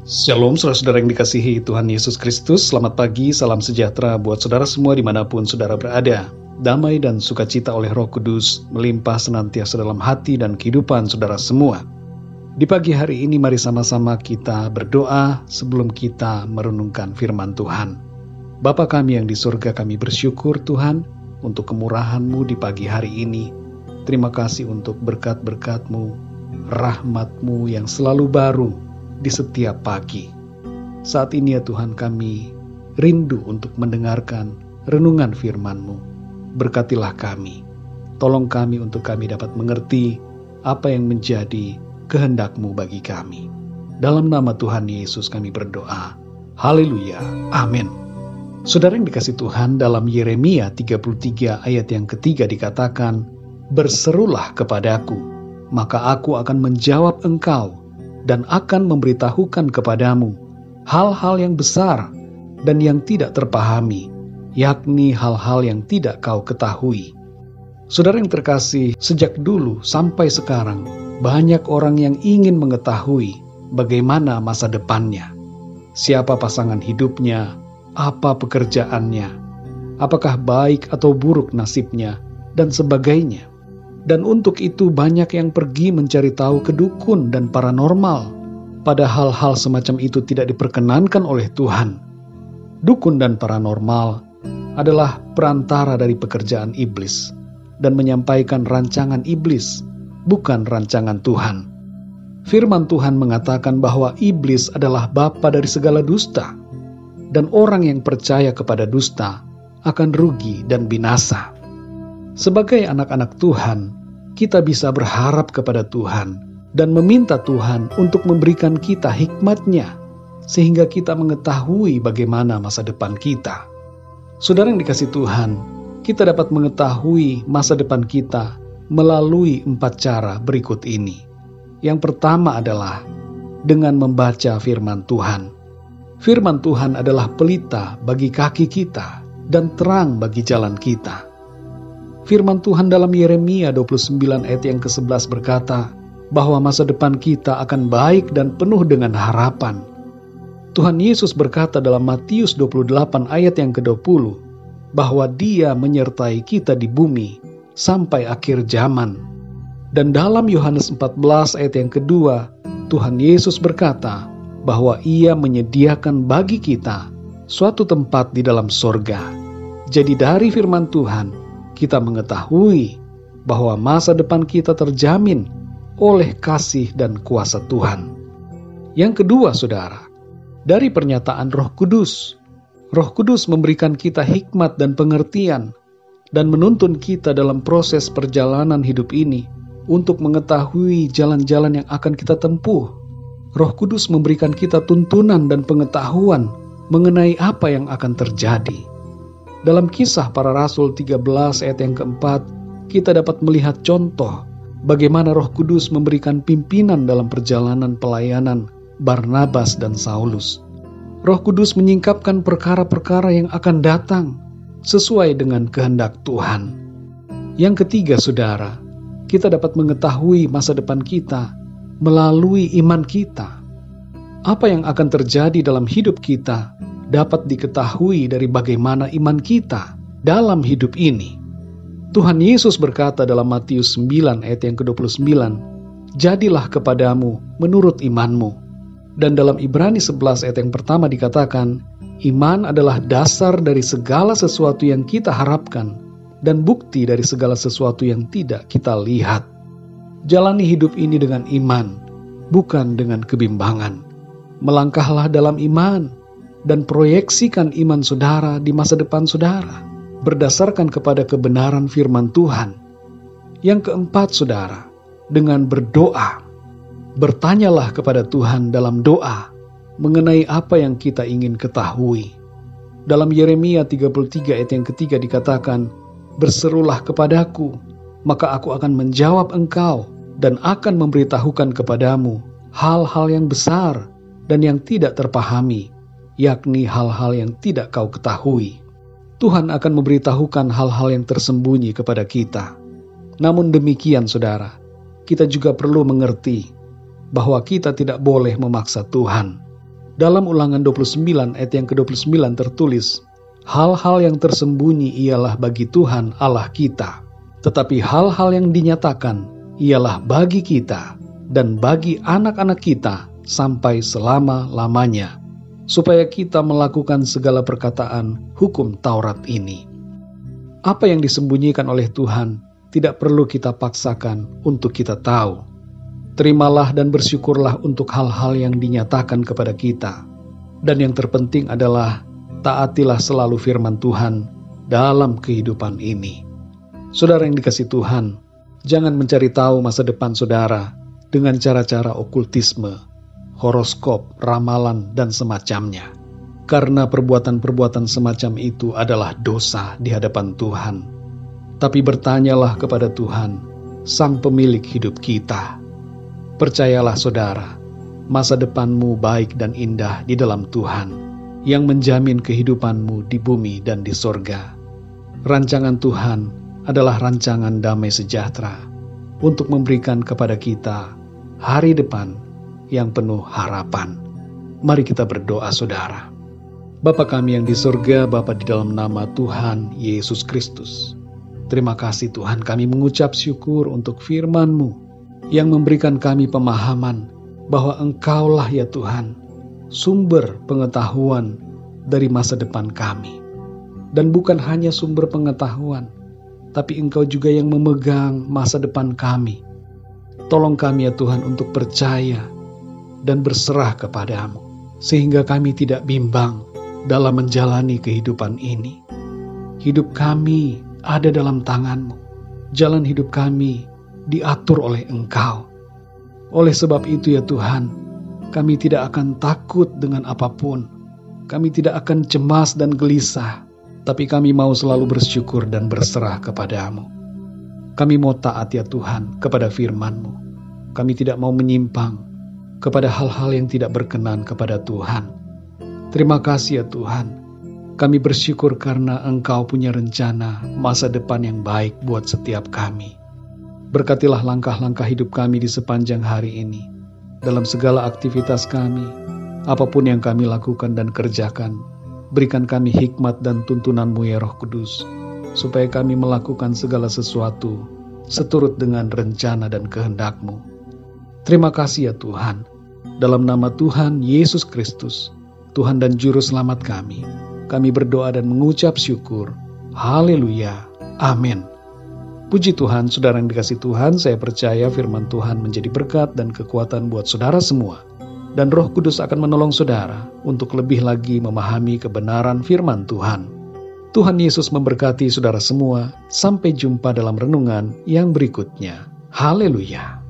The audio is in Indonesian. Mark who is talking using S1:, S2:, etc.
S1: Shalom saudara-saudara yang dikasihi Tuhan Yesus Kristus. Selamat pagi, salam sejahtera buat saudara semua dimanapun saudara berada. Damai dan sukacita oleh Roh Kudus melimpah senantiasa dalam hati dan kehidupan saudara semua. Di pagi hari ini mari sama-sama kita berdoa sebelum kita merenungkan firman Tuhan. Bapa kami yang di surga, kami bersyukur Tuhan untuk kemurahan-Mu di pagi hari ini. Terima kasih untuk berkat-berkat-Mu, rahmat-Mu yang selalu baru di setiap pagi. Saat ini ya Tuhan, kami rindu untuk mendengarkan renungan firman-Mu. Berkatilah kami, tolong kami untuk kami dapat mengerti apa yang menjadi kehendak-Mu bagi kami. Dalam nama Tuhan Yesus kami berdoa. Haleluya, amin. Saudara yang dikasih Tuhan, dalam Yeremia 33 ayat yang ketiga dikatakan, "Berserulah kepadaku, maka aku akan menjawab engkau dan akan memberitahukan kepadamu hal-hal yang besar dan yang tidak terpahami, yakni hal-hal yang tidak kau ketahui." Saudara yang terkasih, sejak dulu sampai sekarang, banyak orang yang ingin mengetahui bagaimana masa depannya. Siapa pasangan hidupnya, apa pekerjaannya, apakah baik atau buruk nasibnya, dan sebagainya. Dan untuk itu banyak yang pergi mencari tahu ke dukun dan paranormal, padahal hal semacam itu tidak diperkenankan oleh Tuhan. Dukun dan paranormal adalah perantara dari pekerjaan iblis dan menyampaikan rancangan iblis, bukan rancangan Tuhan. Firman Tuhan mengatakan bahwa iblis adalah bapa dari segala dusta, dan orang yang percaya kepada dusta akan rugi dan binasa. Sebagai anak-anak Tuhan, kita bisa berharap kepada Tuhan dan meminta Tuhan untuk memberikan kita hikmat-Nya, sehingga kita mengetahui bagaimana masa depan kita. Saudara yang dikasih Tuhan, kita dapat mengetahui masa depan kita melalui 4 cara berikut ini. Yang pertama adalah dengan membaca firman Tuhan. Firman Tuhan adalah pelita bagi kaki kita dan terang bagi jalan kita. Firman Tuhan dalam Yeremia 29 ayat yang ke-11 berkata bahwa masa depan kita akan baik dan penuh dengan harapan. Tuhan Yesus berkata dalam Matius 28 ayat yang ke-20 bahwa Dia menyertai kita di bumi sampai akhir zaman. Dan dalam Yohanes 14 ayat yang kedua, Tuhan Yesus berkata bahwa Ia menyediakan bagi kita suatu tempat di dalam sorga. Jadi dari firman Tuhan, kita mengetahui bahwa masa depan kita terjamin oleh kasih dan kuasa Tuhan. Yang kedua, saudara, dari pernyataan Roh Kudus. Roh Kudus memberikan kita hikmat dan pengertian dan menuntun kita dalam proses perjalanan hidup ini untuk mengetahui jalan-jalan yang akan kita tempuh. Roh Kudus memberikan kita tuntunan dan pengetahuan mengenai apa yang akan terjadi. Dalam Kisah Para Rasul 13 ayat yang keempat, kita dapat melihat contoh bagaimana Roh Kudus memberikan pimpinan dalam perjalanan pelayanan Barnabas dan Saulus. Roh Kudus menyingkapkan perkara-perkara yang akan datang sesuai dengan kehendak Tuhan. Yang ketiga, saudara, kita dapat mengetahui masa depan kita melalui iman kita. Apa yang akan terjadi dalam hidup kita dapat diketahui dari bagaimana iman kita dalam hidup ini. Tuhan Yesus berkata dalam Matius 9 ayat yang ke-29, "Jadilah kepadamu menurut imanmu." Dan dalam Ibrani 11 ayat yang pertama dikatakan, iman adalah dasar dari segala sesuatu yang kita harapkan dan bukti dari segala sesuatu yang tidak kita lihat. Jalani hidup ini dengan iman, bukan dengan kebimbangan. Melangkahlah dalam iman dan proyeksikan iman saudara di masa depan saudara, berdasarkan kepada kebenaran firman Tuhan. Yang keempat, saudara, dengan berdoa. Bertanyalah kepada Tuhan dalam doa mengenai apa yang kita ingin ketahui. Dalam Yeremia 33 ayat yang ketiga dikatakan, "Berserulah kepadaku, maka aku akan menjawab engkau dan akan memberitahukan kepadamu hal-hal yang besar dan yang tidak terpahami, yakni hal-hal yang tidak kau ketahui." Tuhan akan memberitahukan hal-hal yang tersembunyi kepada kita. Namun demikian, saudara, kita juga perlu mengerti bahwa kita tidak boleh memaksa Tuhan. Dalam Ulangan 29 ayat yang ke-29 tertulis, hal-hal yang tersembunyi ialah bagi Tuhan Allah kita, tetapi hal-hal yang dinyatakan ialah bagi kita dan bagi anak-anak kita sampai selama-lamanya, supaya kita melakukan segala perkataan hukum Taurat ini. Apa yang disembunyikan oleh Tuhan tidak perlu kita paksakan untuk kita tahu. Terimalah dan bersyukurlah untuk hal-hal yang dinyatakan kepada kita. Dan yang terpenting adalah taatilah selalu firman Tuhan dalam kehidupan ini. Saudara yang dikasihi Tuhan, jangan mencari tahu masa depan saudara dengan cara-cara okultisme, horoskop, ramalan, dan semacamnya. Karena perbuatan-perbuatan semacam itu adalah dosa di hadapan Tuhan. Tapi bertanyalah kepada Tuhan, Sang Pemilik hidup kita. Percayalah saudara, masa depanmu baik dan indah di dalam Tuhan, yang menjamin kehidupanmu di bumi dan di sorga. Rancangan Tuhan adalah rancangan damai sejahtera untuk memberikan kepada kita hari depan yang penuh harapan. Mari kita berdoa saudara. Bapa kami yang di sorga, Bapa di dalam nama Tuhan Yesus Kristus. Terima kasih Tuhan, kami mengucap syukur untuk firman-Mu yang memberikan kami pemahaman bahwa Engkaulah ya Tuhan, sumber pengetahuan dari masa depan kami. Dan bukan hanya sumber pengetahuan, tapi Engkau juga yang memegang masa depan kami. Tolong kami ya Tuhan untuk percaya dan berserah kepadamu, sehingga kami tidak bimbang dalam menjalani kehidupan ini. Hidup kami ada dalam tangan-Mu. Jalan hidup kami diatur oleh Engkau. Oleh sebab itu ya Tuhan, kami tidak akan takut dengan apapun. Kami tidak akan cemas dan gelisah, tapi kami mau selalu bersyukur dan berserah kepadamu. Kami mau taat ya Tuhan kepada firman-Mu. Kami tidak mau menyimpang kepada hal-hal yang tidak berkenan kepada Tuhan. Terima kasih ya Tuhan. Kami bersyukur karena Engkau punya rencana masa depan yang baik buat setiap kami. Berkatilah langkah-langkah hidup kami di sepanjang hari ini. Dalam segala aktivitas kami, apapun yang kami lakukan dan kerjakan, berikan kami hikmat dan tuntunan-Mu ya Roh Kudus, supaya kami melakukan segala sesuatu seturut dengan rencana dan kehendak-Mu. Terima kasih ya Tuhan. Dalam nama Tuhan Yesus Kristus, Tuhan dan Juru Selamat kami berdoa dan mengucap syukur. Haleluya. Amin. Puji Tuhan, saudara yang dikasihi Tuhan, saya percaya firman Tuhan menjadi berkat dan kekuatan buat saudara semua. Dan Roh Kudus akan menolong saudara untuk lebih lagi memahami kebenaran firman Tuhan. Tuhan Yesus memberkati saudara semua. Sampai jumpa dalam renungan yang berikutnya. Haleluya.